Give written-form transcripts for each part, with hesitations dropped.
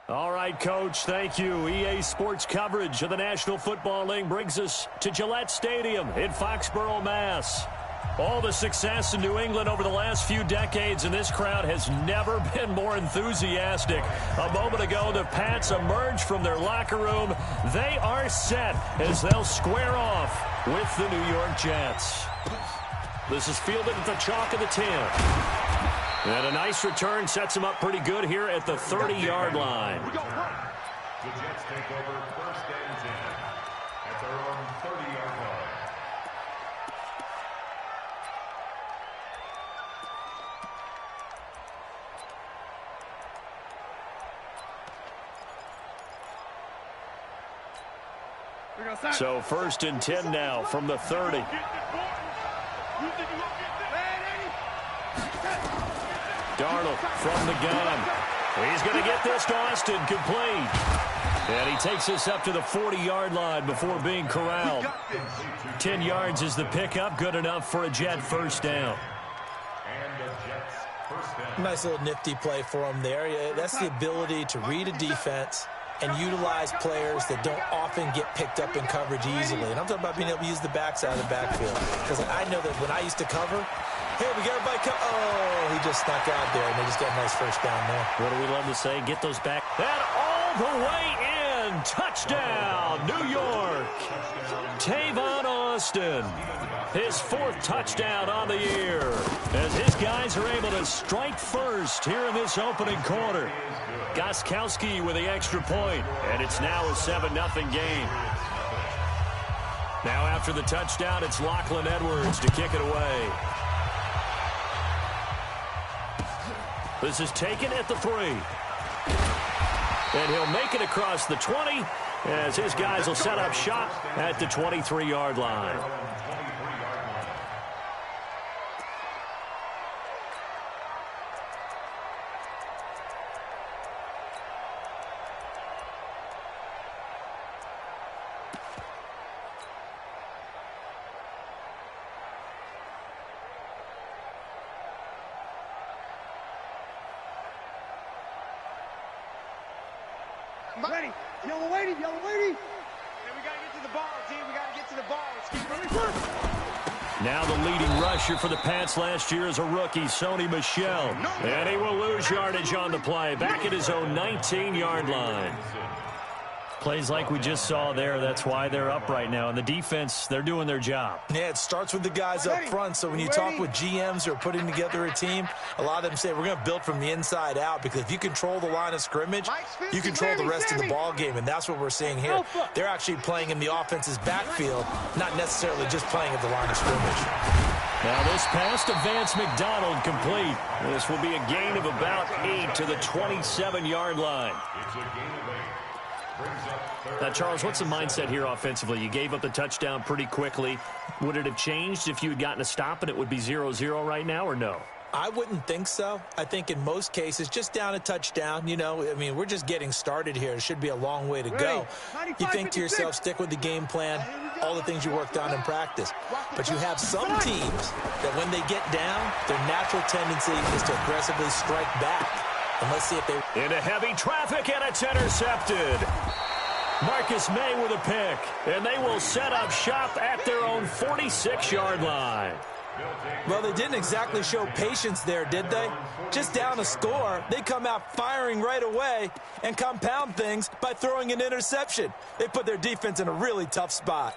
All right, Coach, thank you. EA Sports coverage of the National Football League brings us to Gillette Stadium in Foxborough, Mass. All the success in New England over the last few decades, and this crowd has never been more enthusiastic. A moment ago, the Pats emerged from their locker room. They are set as they'll square off with the New York Jets. This is fielded at the chalk of the 10. And a nice return sets him up pretty good here at the 30-yard line. The Jets take over first and 10 at their own 30-yard line. So first and 10 now from the 30. Darnold from the gun. He's going to get this to Austin, complete. And he takes us up to the 40-yard line before being corralled. 10 yards is the pickup, good enough for a Jet first down. Nice little nifty play for him there. That's the ability to read a defense and utilize players that don't often get picked up in coverage easily. And I'm talking about being able to use the backside of the backfield. Because I know that when I used to cover, hey, we got everybody come. Oh, he just snuck out there, and they just got a nice first down there. What do we love to say? Get those back. And all the way in. Touchdown, New York. Tavon Austin. His fourth touchdown on the year. As his guys are able to strike first here in this opening quarter. Gostkowski with the extra point, and it's now a 7-0 game. Now after the touchdown, it's Lachlan Edwards to kick it away. This is taken at the 3. And he'll make it across the 20 as his guys will set up shop at the 23-yard line. Ready. Yellow lady. And we got to get to the ball, team. We got to get to the ball. Let's keep moving. Now the leading rusher for the Pats last year is a rookie, Sony Michel. And he will lose yardage on the play. Back at his own 19-yard line. Plays like we just saw there. That's why they're up right now. And the defense, they're doing their job. Yeah, it starts with the guys up front. So when you talk with GMs who are putting together a team, a lot of them say we're going to build from the inside out, because if you control the line of scrimmage, you control the rest of the ball game. And that's what we're seeing here. They're actually playing in the offense's backfield, not necessarily just playing at the line of scrimmage. Now this pass to Vance McDonald complete. This will be a gain of about 8 to the 27-yard line. It's a gain of 8. Now, Charles, what's the mindset here offensively? You gave up the touchdown pretty quickly. Would it have changed if you had gotten a stop and it would be 0-0 right now, or no? I wouldn't think so. I think in most cases, just down a touchdown, you know, I mean, we're just getting started here. It should be a long way to go. You think to yourself, stick with the game plan, all the things you worked on in practice. But you have some teams that when they get down, their natural tendency is to aggressively strike back. And let's see if they... Into heavy traffic, and it's intercepted. Marcus May with a pick, and they will set up shop at their own 46-yard line. Well, they didn't exactly show patience there, did they? Just down a score, they come out firing right away and compound things by throwing an interception. They put their defense in a really tough spot.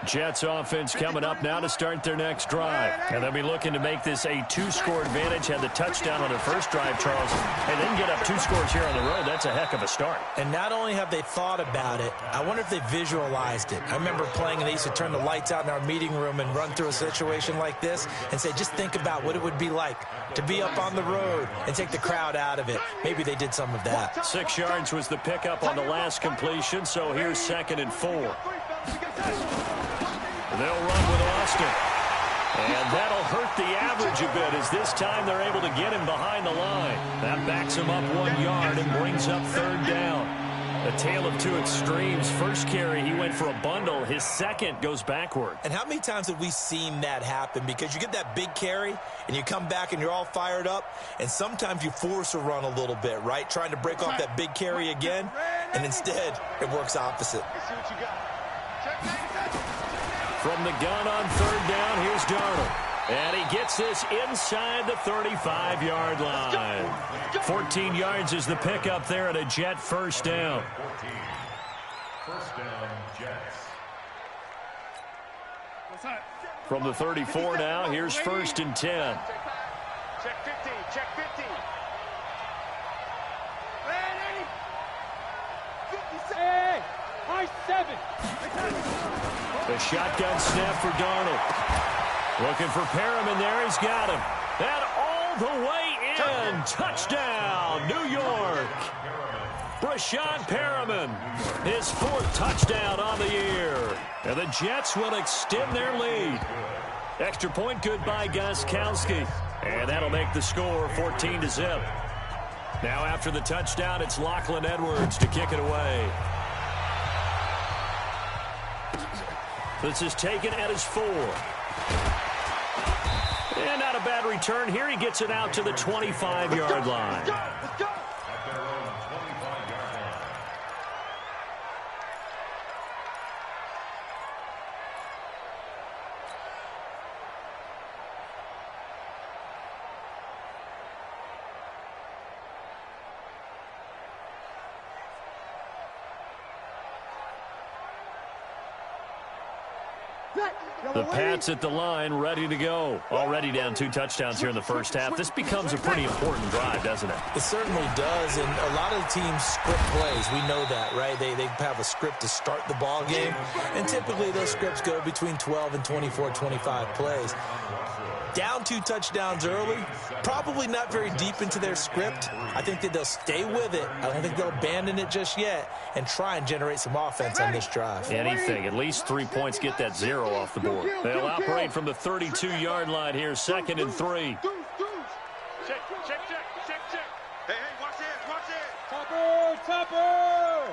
Jets offense coming up now to start their next drive. And they'll be looking to make this a 2-score advantage. Had the touchdown on their first drive, Charles, and then get up 2 scores here on the road. That's a heck of a start. And not only have they thought about it, I wonder if they visualized it. I remember playing, and they used to turn the lights out in our meeting room and run through a situation like this and say, just think about what it would be like to be up on the road and take the crowd out of it. Maybe they did some of that. 6 yards was the pickup on the last completion, so here's 2nd and 4. They'll run with Austin. And that'll hurt the average a bit, as this time they're able to get him behind the line. That backs him up 1 yard and brings up 3rd down. A tale of two extremes. First carry, he went for a bundle. His second goes backward. And how many times have we seen that happen? Because you get that big carry, and you come back and you're all fired up, and sometimes you force a run a little bit, right? Trying to break off that big carry again, and instead it works opposite. From the gun on third down, here's Darnold. And he gets this inside the 35-yard line. 14 yards is the pickup there at a Jet first down. First down, Jets. From the 34 now, here's 1st and 10. Check 50, check 50. Ready? 50, hey, high 7. The shotgun snap for Darnold. Looking for Perriman there. He's got him. And all the way in. Touchdown, New York. Brashad Perriman, his 4th touchdown on the year. And the Jets will extend their lead. Extra point good by Gostkowski. And that'll make the score 14-0. Now after the touchdown, it's Lachlan Edwards to kick it away. This is taken at his 4. And not a bad return here. He gets it out to the 25-yard line. At their own 25-yard line. The Pats at the line, ready to go. Already down 2 touchdowns here in the first half. This becomes a pretty important drive, doesn't it? It certainly does, and a lot of the teams script plays. We know that, right? They have a script to start the ball game, and typically those scripts go between 12 and 24, 25 plays. Down 2 touchdowns early, probably not very deep into their script. I think that they'll stay with it. I don't think they'll abandon it just yet and try and generate some offense on this drive. Anything, at least 3 points, get that 0 off the board. They'll operate from the 32-yard line here, 2nd and 3. Check. Hey, watch it. Topper.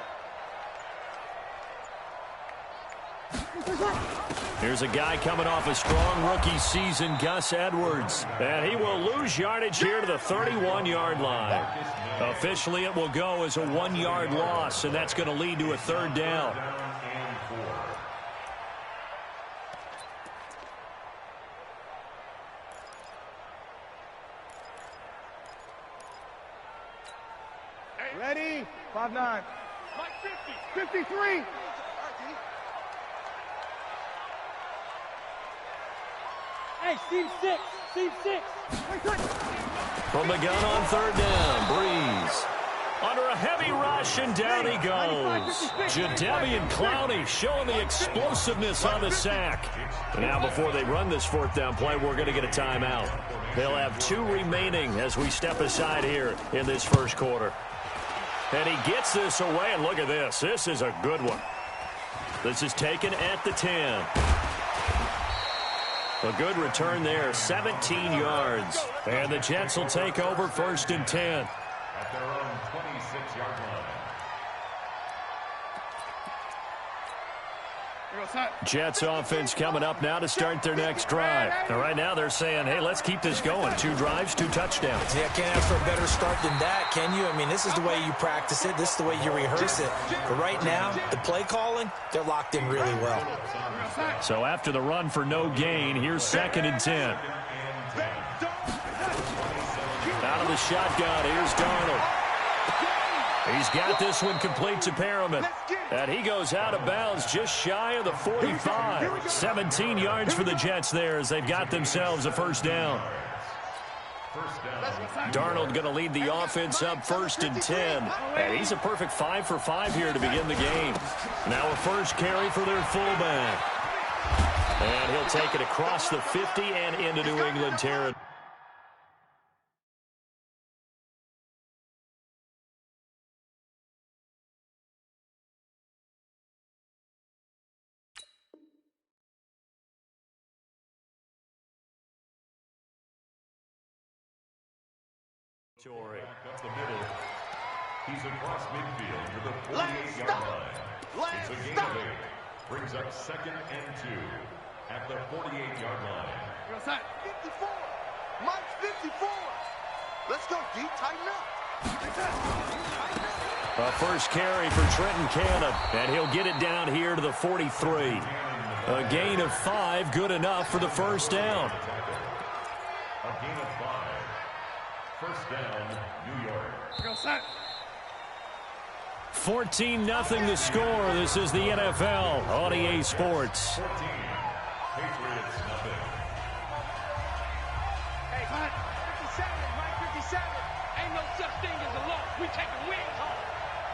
Here's a guy coming off a strong rookie season, Gus Edwards. And he will lose yardage here to the 31-yard line. Officially, it will go as a 1-yard loss, and that's going to lead to a 3rd down. Ready? 5-9. 53. Hey, Steve 6. From the gun on 3rd down, Breeze. Under a heavy rush, and down he goes. Jadeveon Clowney showing the explosiveness on the sack. Now, before they run this 4th down play, we're going to get a timeout. They'll have 2 remaining as we step aside here in this first quarter. And he gets this away, and look at this. This is a good one. This is taken at the 10. A good return there, 17 yards. And the Jets will take over 1st and 10. At their own 26-yard line. Jets offense coming up now to start their next drive. And right now they're saying, hey, let's keep this going. 2 drives, 2 touchdowns. Yeah, can't ask for a better start than that, can you? I mean, this is the way you practice it. This is the way you rehearse it. But right now, the play calling, they're locked in really well. So after the run for no gain, here's 2nd and 10. Out of the shotgun, here's Darnold. He's got this one complete to Perriman. And he goes out of bounds just shy of the 45. 17 yards for the Jets there as they've got themselves a 1st down. Darnold going to lead the offense up 1st and 10. And he's a perfect 5 for 5 here to begin the game. Now a first carry for their fullback. And he'll take it across the 50 and into New England territory. He's across midfield to the 48-yard line. It's a gain of 8. Brings up 2nd and 2 at the 48-yard line. 54. Mike's 54. Let's go, D. Tighten up. A first carry for Trenton Cannon, and he'll get it down here to the 43. A gain of 5, good enough for the first down. A gain of 5. First down, New York. Go set. 14-0 the score. This is the NFL on EA Sports. 14. Patriots nothing. Hey, 57, Mike 57. Ain't no such thing as a loss. We taking wins home.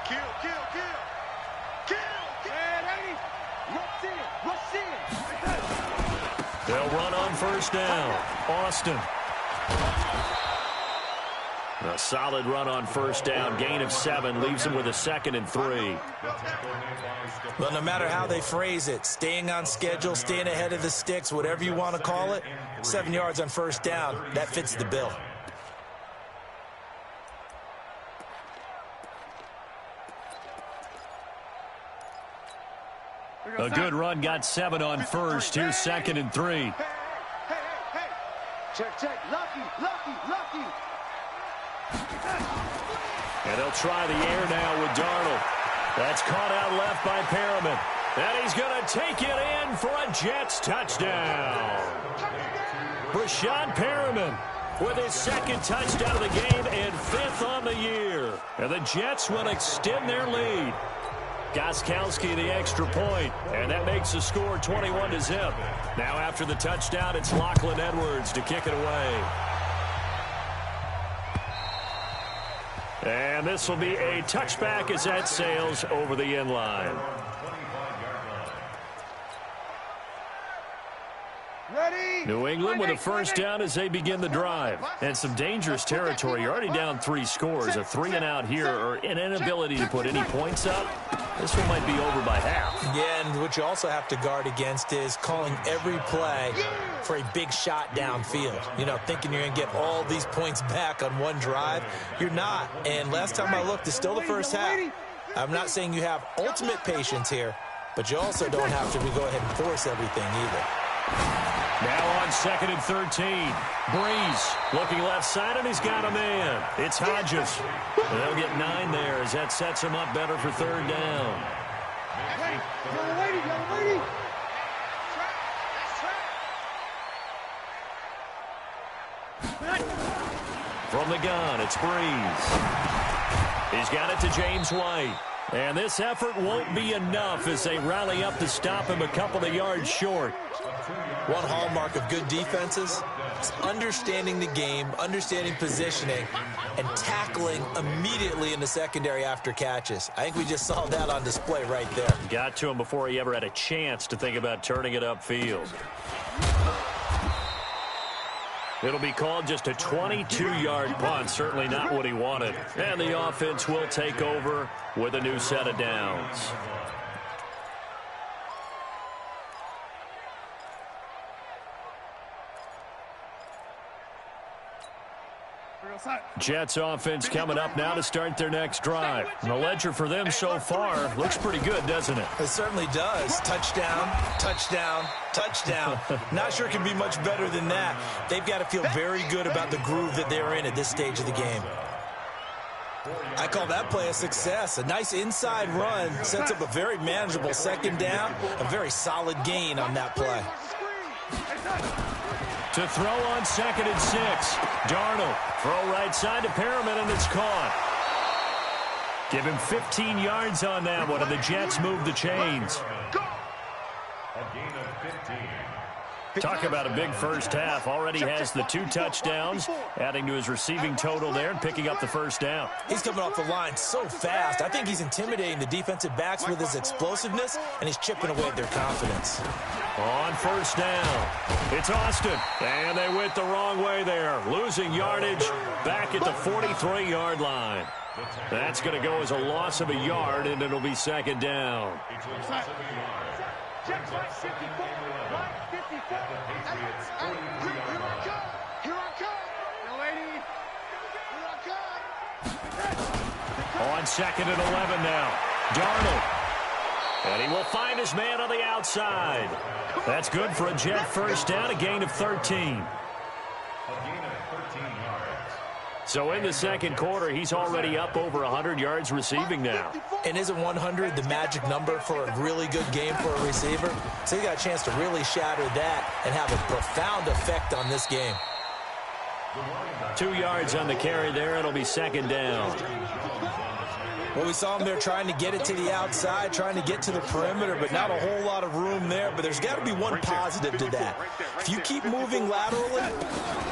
Kill, kill, kill. Kill. Hey, lady. Rush in. They'll run on first down. Austin. A solid run on first down. Gain of 7 leaves him with a 2nd and 3. Well, no matter how they phrase it, staying on schedule, staying ahead of the sticks, whatever you want to call it, 7 yards on first down, that fits the bill. A good run got 7 on first. Here's 2nd and 3. Hey. Check. Lucky. And they'll try the air now with Darnold. That's caught out left by Perriman. And he's going to take it in for a Jets touchdown. Brashad Perriman with his 2nd touchdown of the game and 5th on the year. And the Jets will extend their lead. Gostkowski the extra point, and that makes the score 21-0. Now after the touchdown, it's Lachlan Edwards to kick it away. And this will be a touchback as that sails over the end line. Ready? New England with a first down as they begin the drive. And some dangerous territory. You're already down 3 scores. A 3-and-out here or an inability to put any points up. This one might be over by half. Yeah, and what you also have to guard against is calling every play for a big shot downfield. You know, thinking you're going to get all these points back on one drive. You're not. And last time I looked, it's still the first half. I'm not saying you have ultimate patience here, but you also don't have to go ahead and force everything either. Now on 2nd and 13. Breeze looking left side, and he's got a man. It's Hodges. They'll get 9 there as that sets him up better for 3rd down. Hey, young lady. From the gun, it's Breeze. He's got it to James White. And this effort won't be enough as they rally up to stop him a couple of yards short. One hallmark of good defenses is understanding the game, understanding positioning, and tackling immediately in the secondary after catches. I think we just saw that on display right there. Got to him before he ever had a chance to think about turning it upfield. It'll be called just a 22-yard punt. Certainly not what he wanted. And the offense will take over with a new set of downs. Jets offense coming up now to start their next drive. And the ledger for them so far looks pretty good, doesn't it? It certainly does. Touchdown, touchdown, touchdown. Not sure it can be much better than that. They've got to feel very good about the groove that they're in at this stage of the game. I call that play a success. A nice inside run sets up a very manageable 2nd down. A very solid gain on that play. To throw on 2nd and 6. Darnold, throw right side to Perriman, and it's caught. Give him 15 yards on that one, and the Jets move the chains. A gain of 15. Talk about a big first half. Already has the 2 touchdowns, adding to his receiving total there and picking up the first down. He's coming off the line so fast. I think he's intimidating the defensive backs with his explosiveness, and he's chipping away at their confidence. On first down, it's Austin. And they went the wrong way there. Losing yardage back at the 43-yard line. That's going to go as a loss of a yard, and it'll be 2nd down. Check right 54. Right 54. Here I come. Young lady. Here I come. On 2nd and 11 now. Darnold. And he will find his man on the outside. That's good for a Jet first down, a gain of 13. So in the second quarter, he's already up over 100 yards receiving now. And isn't 100 the magic number for a really good game for a receiver? So he got a chance to really shatter that and have a profound effect on this game. 2 yards on the carry there. It'll be 2nd down. Well, we saw him there trying to get it to the outside, trying to get to the perimeter, but not a whole lot of room there. But there's got to be one positive to that. If you keep moving laterally,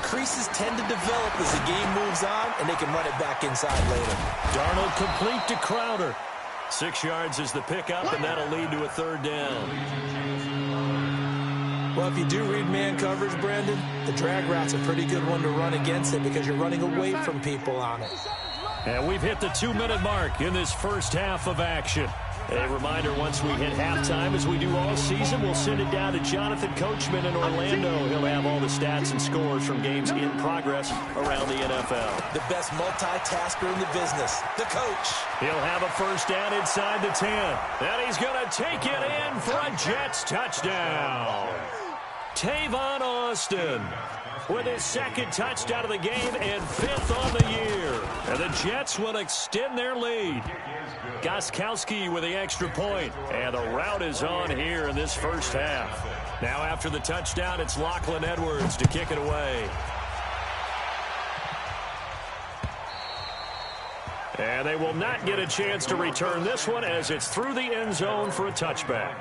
creases tend to develop as the game moves on, and they can run it back inside later. Darnold complete to Crowder. 6 yards is the pickup, and that'll lead to a 3rd down. Well, if you do read man coverage, Brandon, the drag route's a pretty good one to run against it because you're running away from people on it. And we've hit the 2-minute mark in this first half of action. A reminder, once we hit halftime, as we do all season, we'll send it down to Jonathan Coachman in Orlando. He'll have all the stats and scores from games in progress around the NFL. The best multitasker in the business, the coach. He'll have a first down inside the 10. And he's going to take it in for a Jets touchdown. Tavon Austin with his 2nd touchdown of the game and 5th on the year. And the Jets will extend their lead. Gostkowski with the extra point. And the route is on here in this first half. Now after the touchdown, it's Lachlan Edwards to kick it away. And they will not get a chance to return this one as it's through the end zone for a touchback.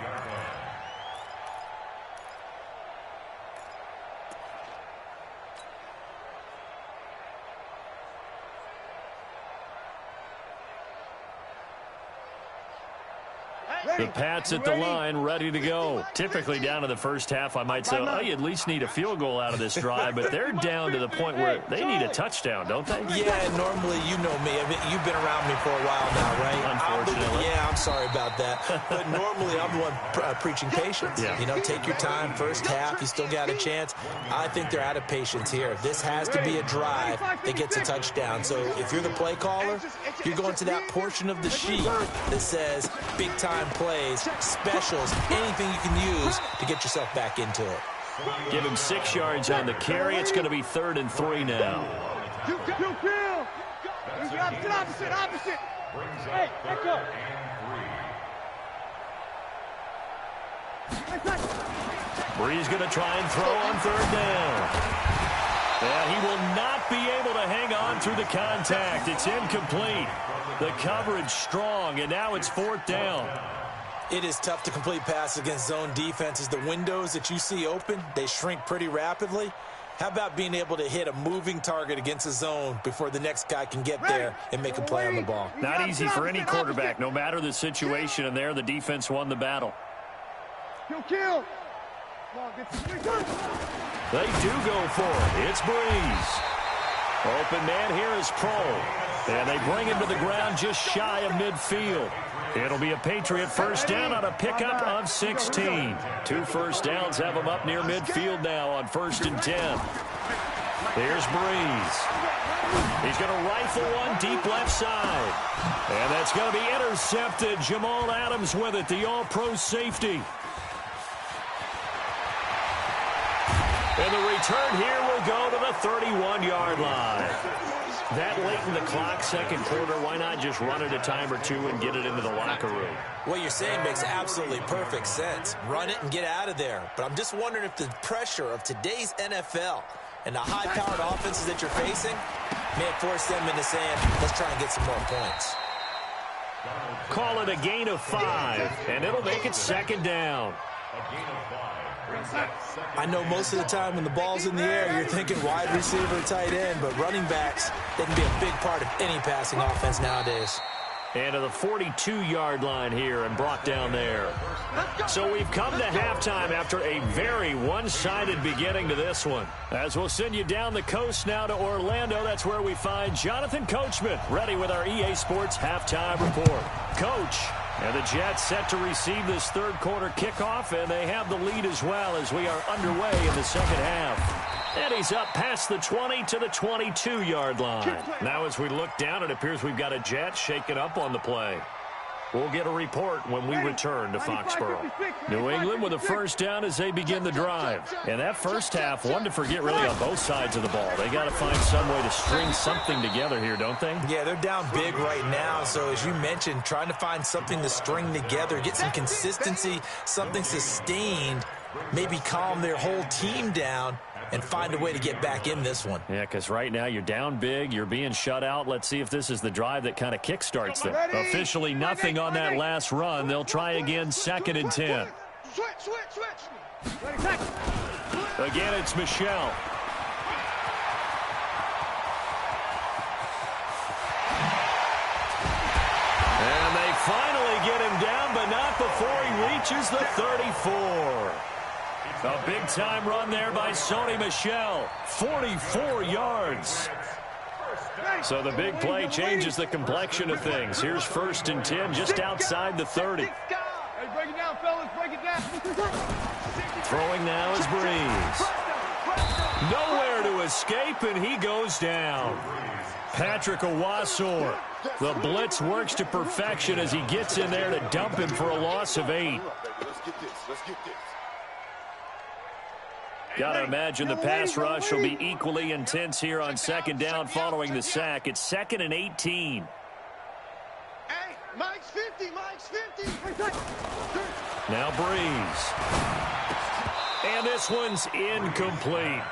The Pats at the line, ready to go. Typically down to the first half, I might say, oh, you at least need a field goal out of this drive, but they're down to the point where they need a touchdown, don't they? Yeah, normally, you know me. I mean, you've been around me for a while now, right? Unfortunately. I'm sorry about that. But normally, I'm the one preaching patience. Yeah. You know, take your time. First half, you still got a chance. I think they're out of patience here. This has to be a drive that gets a touchdown. So if you're the play caller, you're going to that portion of the sheet that says big-time plays, specials, anything you can use to get yourself back into it. Give him 6 yards on the carry. It's going to be 3rd and 3 now. Opposite. Hey, echo. Bree's going to try and throw on 3rd down. And he will not be able to hang on through the contact. It's incomplete. The coverage strong, and now it's 4th down. It is tough to complete passes against zone defenses. The windows that you see open, they shrink pretty rapidly. How about being able to hit a moving target against a zone before the next guy can get there and make a play on the ball? Not easy for any quarterback, no matter the situation, and there the defense won the battle. Kill. They do go for it. It's Breeze. Open man here is Pro. And they bring him to the ground just shy of midfield. It'll be a Patriot first down on a pickup of 16. 2 first downs have him up near midfield now on 1st and 10. Here's Breeze. He's going to rifle one deep left side. And that's going to be intercepted. Jamal Adams with it, the all-pro safety. And the return here will go to the 31-yard line. That late in the clock, second quarter, why not just run it a time or two and get it into the locker room? What you're saying makes absolutely perfect sense. Run it and get out of there. But I'm just wondering if the pressure of today's NFL and the high-powered offenses that you're facing may force them into saying, let's try and get some more points. Call it a gain of 5, and it'll make it 2nd down. I know most of the time when the ball's in the air, you're thinking wide receiver, tight end, but running backs, they can be a big part of any passing offense nowadays. And to the 42-yard line here and brought down there. So we've come to halftime after a very one-sided beginning to this one. As we'll send you down the coast now to Orlando, that's where we find Jonathan Coachman, ready with our EA Sports halftime report. Coach. And the Jets set to receive this third quarter kickoff, and they have the lead as well as we are underway in the second half. And he's up past the 20 to the 22-yard line. Now as we look down, it appears we've got a jet shaken up on the play. We'll get a report when we return to Foxborough. New England with a first down as they begin the drive. And that first half, one to forget really on both sides of the ball. They got to find some way to string something together here, don't they? Yeah, they're down big right now. So as you mentioned, trying to find something to string together, get some consistency, something sustained, maybe calm their whole team down and find a way to get back in this one. Yeah, because right now you're down big, you're being shut out. Let's see if this is the drive that kind of kickstarts them. Officially nothing on that last run. They'll try again, 2nd and 10. Again, it's Michelle. And they finally get him down, but not before he reaches the 34. A big-time run there by Sony Michel. 44 yards. So the big play changes the complexion of things. Here's 1st and 10 just outside the 30. Hey, break it down, fellas. Break it down. Throwing now is Breeze. Nowhere to escape, and he goes down. Patrick Owasor. The blitz works to perfection as he gets in there to dump him for a loss of 8. Got to imagine the pass rush will be equally intense here on 2nd down following the sack. It's 2nd and 18. Hey, Mike's 50, Mike's 50. Now Breeze. And this one's incomplete.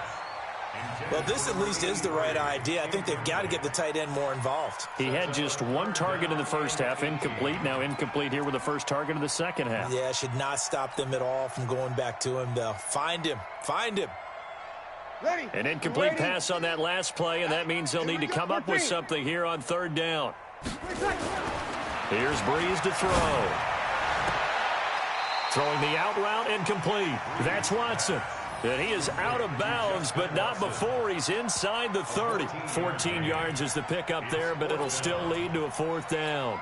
Well, this at least is the right idea. I think they've got to get the tight end more involved. He had just 1 target in the first half, incomplete. Now incomplete here with the first target of the second half. Yeah, should not stop them at all from going back to him, though. Find him. Find him. An incomplete pass on that last play, and that means they'll need to come up with something here on 3rd down. Here's Breeze to throw. Throwing the out route, incomplete. That's Watson. And he is out of bounds, but not before he's inside the 30. 14 yards is the pickup there, but it'll still lead to a 4th down.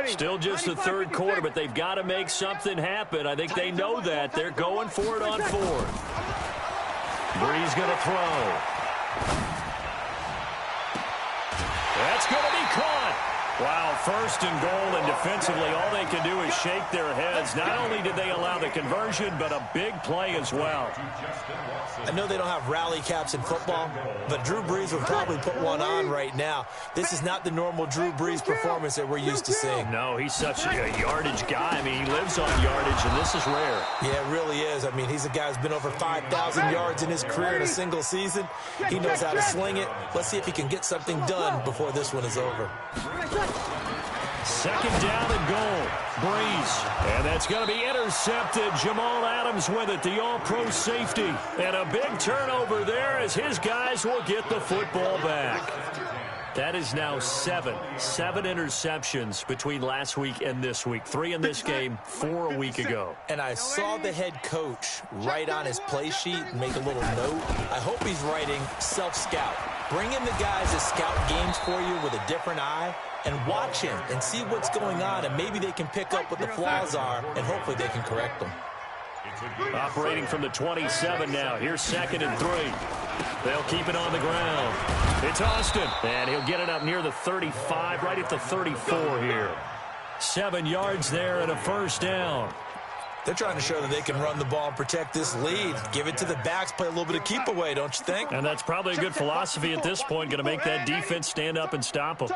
Still just the 3rd quarter, but they've got to make something happen. I think they know that. They're going for it on 4th. Breeze going to throw. That's going to be caught. Wow, 1st and goal, and defensively all they can do is shake their heads. Not only did they allow the conversion, but a big play as well. I know they don't have rally caps in football, but Drew Brees would probably put one on right now. This is not the normal Drew Brees performance that we're used to seeing. No, he's such a yardage guy. I mean, he lives on yardage, and this is rare. Yeah, it really is. I mean, he's a guy who's been over 5,000 yards in his career in a single season. He knows how to sling it. Let's see if he can get something done before this one is over. 2nd down and goal. Breeze. And that's going to be intercepted. Jamal Adams with it, the all-pro safety. And a big turnover there as his guys will get the football back. That is now 7 interceptions between last week and this week. 3 in this game, 4 a week ago. And I saw the head coach write on his play sheet and make a little note. I hope he's writing self-scout. Bring in the guys that scout games for you with a different eye and watch him and see what's going on, and maybe they can pick up what the flaws are, and hopefully they can correct them. Operating from the 27 now. Here's 2nd and 3. They'll keep it on the ground. It's Austin, and he'll get it up near the 35, right at the 34 here. 7 yards there and a 1st down. They're trying to show that they can run the ball and protect this lead. Give it to the backs, play a little bit of keep away, don't you think? And that's probably a good philosophy at this point, going to make that defense stand up and stop them.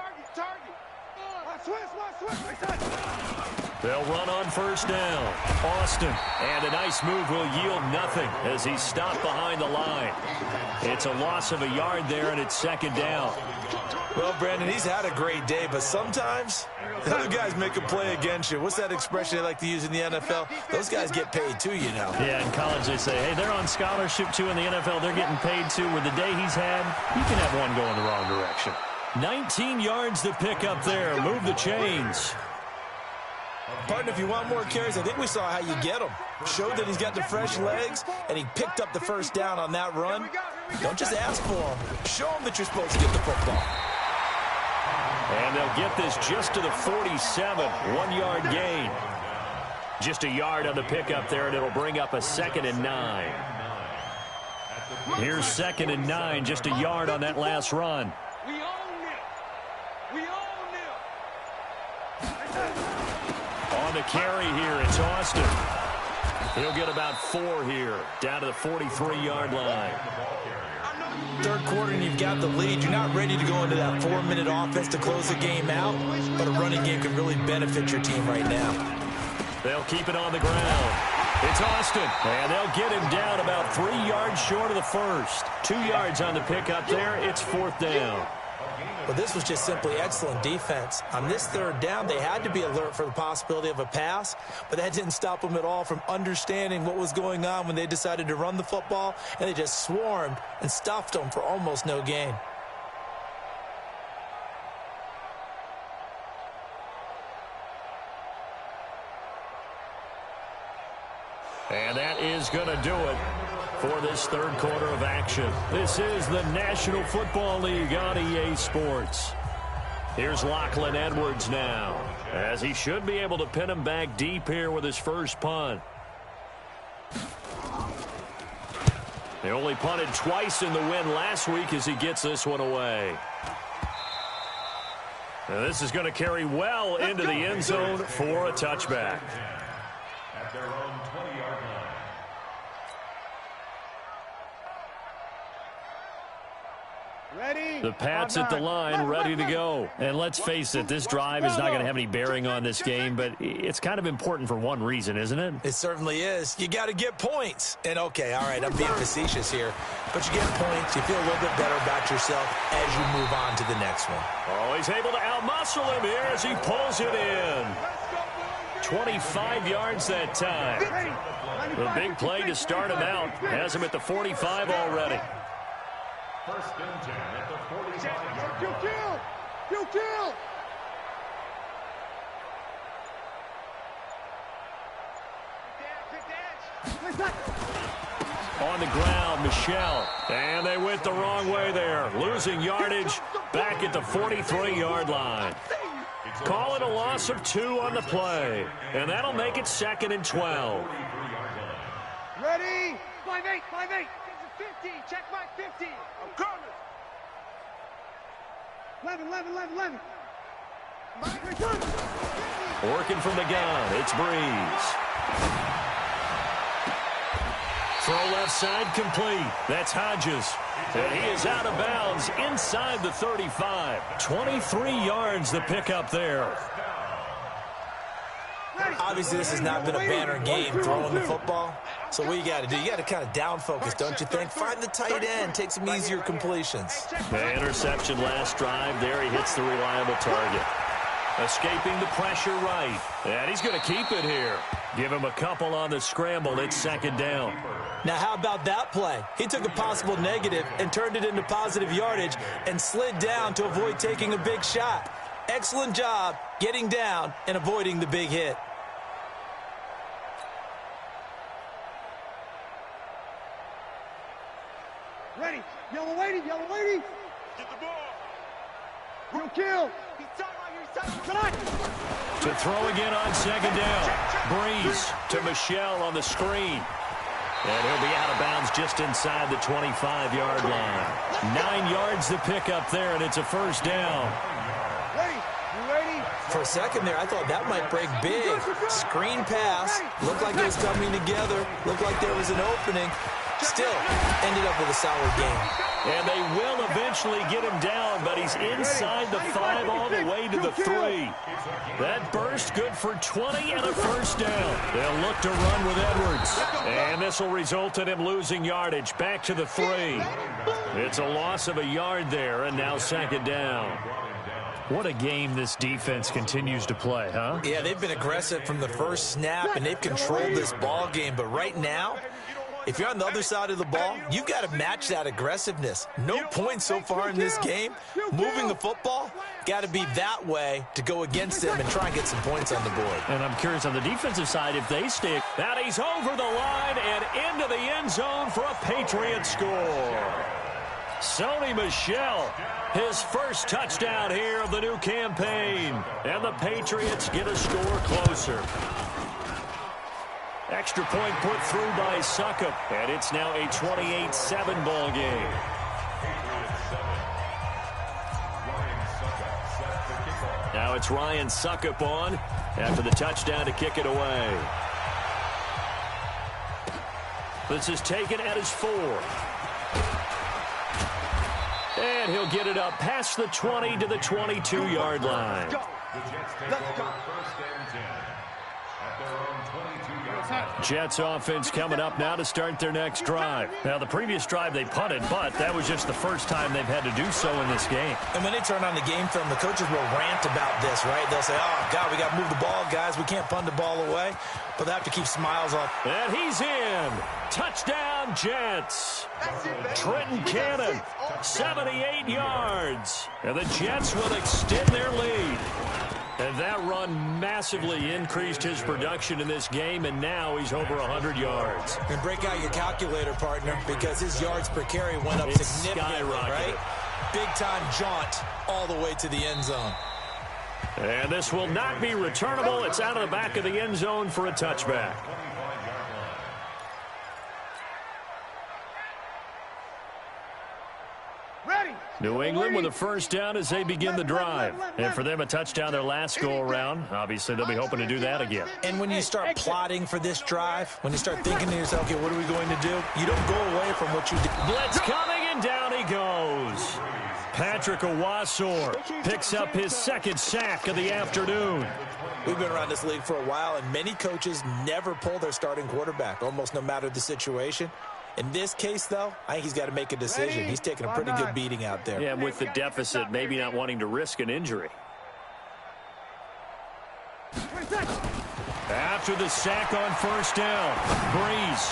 They'll run on 1st down. Austin, and a nice move will yield nothing as he's stopped behind the line. It's a loss of a yard there, and it's 2nd down. Well, Brandon, he's had a great day, but sometimes the other guys make a play against you. What's that expression they like to use in the NFL? Those guys get paid too, you know. Yeah, in college they say, hey, they're on scholarship too. In the NFL, they're getting paid too. With the day he's had, you can have one go in the wrong direction. 19 yards to pick up there. Move the chains. Partner, if you want more carries, I think we saw how you get them. Showed that he's got the fresh legs, and he picked up the 1st down on that run. Don't just ask for him. Show him that you're supposed to get the football. And they'll get this just to the 47. 1 yard gain. Just a yard on the pickup there, and it'll bring up a 2nd and 9. Here's 2nd and 9, just a yard on that last run. We own it. We own it. On the carry here, it's Austin. He'll get about 4 here, down to the 43-yard line. Third quarter and you've got the lead. You're not ready to go into that 4-minute offense to close the game out, but a running game can really benefit your team right now. They'll keep it on the ground. It's Austin, and they'll get him down about 3 yards short of the first. 2 yards on the pickup there. It's 4th down. Well, this was just simply excellent defense. On this 3rd down, they had to be alert for the possibility of a pass, but that didn't stop them at all from understanding what was going on when they decided to run the football, and they just swarmed and stuffed them for almost no gain. And that is going to do it for this 3rd quarter of action. This is the National Football League on EA Sports. Here's Lachlan Edwards now, as he should be able to pin him back deep here with his first punt. They only punted twice in the win last week as he gets this one away. Now this is going to carry well into the end zone for a touchback. At their own 20-yard line. Ready? The Pats at the line, ready to go. And let's face it, this drive is not going to have any bearing on this game, but it's kind of important for one reason, isn't it? It certainly is. You got to get points. And, okay, all right, I'm being facetious here, but you get points. You feel a little bit better about yourself as you move on to the next one. Oh, he's able to outmuscle him here as he pulls it in. 25 yards that time. The big play to start him out has him at the 45 already. 1st and 10 at the 45-yard You line. kill! You kill! On the ground, Michelle. And they went the wrong way there. Losing yardage back at the 43-yard line. Call it a loss of 2 on the play. And that'll make it 2nd and 12. Ready? 5-8, 5-8. 50, check my 50. I'm coming. 11. Working from the gun, it's Breeze. Throw left side complete. That's Hodges. And he is out of bounds inside the 35. 23 yards the pickup there. Obviously, this has not been a banner game throwing the football. So what you got to do, you got to kind of down focus, don't you think? Find the tight end, take some easier completions. The interception last drive there. He hits the reliable target. Escaping the pressure right. And he's going to keep it here. Give him a couple on the scramble. It's 2nd down. Now, how about that play? He took a possible negative and turned it into positive yardage and slid down to avoid taking a big shot. Excellent job getting down and avoiding the big hit. Ready? Yellow lady. Get the ball. You kill. To throw again on 2nd down. Breeze to Michelle on the screen. And he'll be out of bounds just inside the 25-yard line. 9 yards to pick up there, and it's a 1st down. Ready? You ready? For a second there, I thought that might break big. Screen pass. Looked like it was coming together. Looked like there was an opening. Still ended up with a solid game. And they will eventually get him down, but he's inside the 5 all the way to the 3. That burst good for 20 and a 1st down. They'll look to run with Edwards. And this will result in him losing yardage back to the 3. It's a loss of a yard there, and now 2nd down. What a game this defense continues to play, huh? Yeah, they've been aggressive from the first snap, and they've controlled this ball game. But right now, if you're on the other side of the ball, you've got to match that aggressiveness. No points so far in this game. Moving the football, got to be that way to go against them and try and get some points on the board. And I'm curious on the defensive side if they stick. Now he's over the line and into the end zone for a Patriot score. Sony Michel, his first touchdown here of the new campaign. And the Patriots get a score closer. Extra point put through by Suckup, and it's now a 28-7 ball game. Now it's Ryan Suckup on after the touchdown to kick it away. This is taken at his 4. And he'll get it up past the 20 to the 22-yard line. Let's go. Jets offense coming up now to start their next drive. Now, the previous drive they punted, but that was just the first time they've had to do so in this game. And when they turn on the game film, the coaches will rant about this, right? They'll say, oh, God, we got to move the ball, guys. We can't punt the ball away. But they have to keep smiles on. And he's in. Touchdown, Jets. Trenton Cannon, 78 yards. And the Jets will extend their lead. And that run massively increased his production in this game, and now he's over 100 yards. And break out your calculator, partner, because his yards per carry went up It's significantly, right? Big-time jaunt all the way to the end zone. And this will not be returnable. It's out of the back of the end zone for a touchback. New England with a first down as they begin the drive. And for them, a touchdown their last go-around. Obviously, they'll be hoping to do that again. And when you start plotting for this drive, when you start thinking to yourself, okay, what are we going to do? You don't go away from what you did. Blitz coming, and down he goes. Patrick Owasor picks up his second sack of the afternoon. We've been around this league for a while, and many coaches never pull their starting quarterback, almost no matter the situation. In this case, though, I think he's got to make a decision. He's taking a pretty good beating out there. Yeah, with the deficit, maybe not wanting to risk an injury. After the sack on first down, Breeze.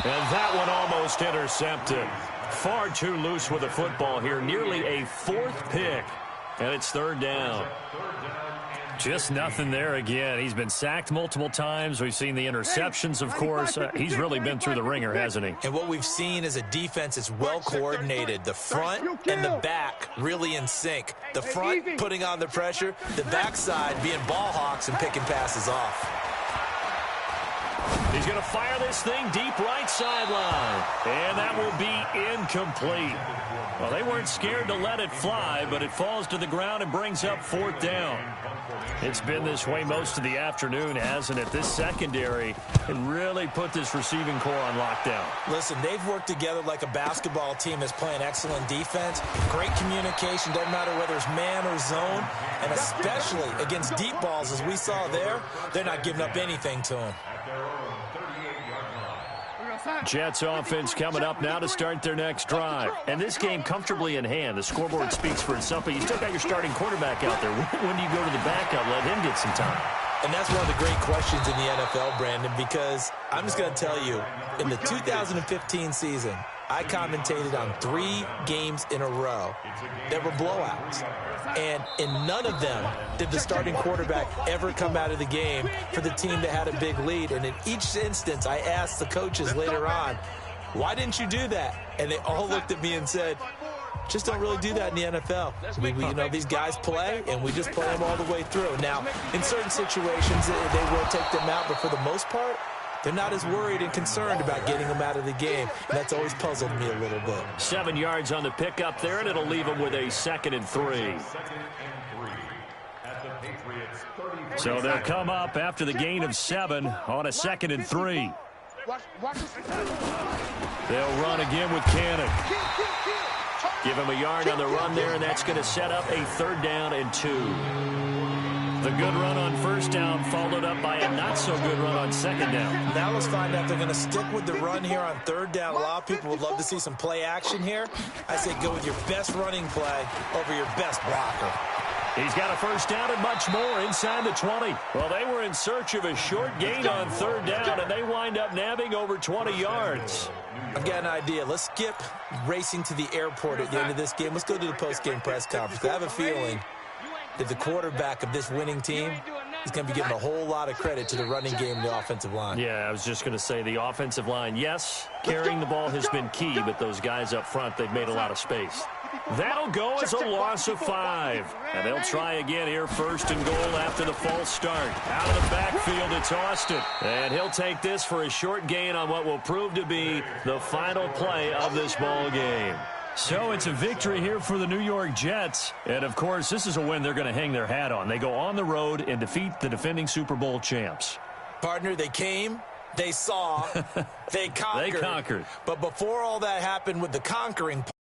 And that one almost intercepted. Far too loose with the football here. Nearly a 4th pick. And it's third down. Just nothing there again. He's been sacked multiple times. We've seen the interceptions, of course. He's really been through the ringer, hasn't he? And what we've seen is a defense that's well coordinated. The front and the back really in sync. The front putting on the pressure, the backside being ball hawks and picking passes off. He's going to fire this thing deep right sideline. And that will be incomplete. Well, they weren't scared to let it fly, but it falls to the ground and brings up 4th down. It's been this way most of the afternoon, hasn't it? This secondary can really put this receiving core on lockdown. Listen, they've worked together like a basketball team that's playing excellent defense. Great communication, doesn't matter whether it's man or zone. And especially against deep balls, as we saw there, they're not giving up anything to them. Jets offense coming up now to start their next drive. And this game comfortably in hand. The scoreboard speaks for itself, but you still got your starting quarterback out there. When do you go to the backup, let him get some time? And that's one of the great questions in the NFL, Brandon, because I'm just going to tell you, in the 2015 season, I commentated on 3 games in a row that were blowouts. And in none of them did the starting quarterback ever come out of the game for the team that had a big lead. And in each instance, I asked the coaches later on, why didn't you do that? And they all looked at me and said, just don't really do that in the NFL. You know, these guys play, and we just play them all the way through. Now, in certain situations, they will take them out, but for the most part, they're not as worried and concerned about getting them out of the game. And that's always puzzled me a little bit. 7 yards on the pickup there, and it'll leave them with a 2nd and 3. So they'll come up after the gain of 7 on a 2nd and 3. They'll run again with Cannon. Give him a yard on the run there, and that's going to set up a 3rd down and 2. The good run on first down followed up by a not-so-good run on 2nd down. Now let's find out if they're going to stick with the run here on 3rd down. A lot of people would love to see some play action here. I say go with your best running play over your best blocker. He's got a first down and much more inside the 20. Well, they were in search of a short gain on 3rd down, and they wind up nabbing over 20 yards. I've got an idea. Let's skip racing to the airport at the end of this game. Let's go to the post-game press conference. I have a feeling that the quarterback of this winning team is going to be giving a whole lot of credit to the running game and the offensive line. Yeah, I was just going to say the offensive line, yes, carrying the ball has been key, but those guys up front, they've made a lot of space. That'll go as a loss of 5. And they'll try again here, first and goal after the false start. Out of the backfield, it's Austin. And he'll take this for a short gain on what will prove to be the final play of this ball game. So it's a victory here for the New York Jets. And, of course, this is a win they're going to hang their hat on. They go on the road and defeat the defending Super Bowl champs. Partner, they came, they saw, they conquered. They conquered. But before all that happened with the conquering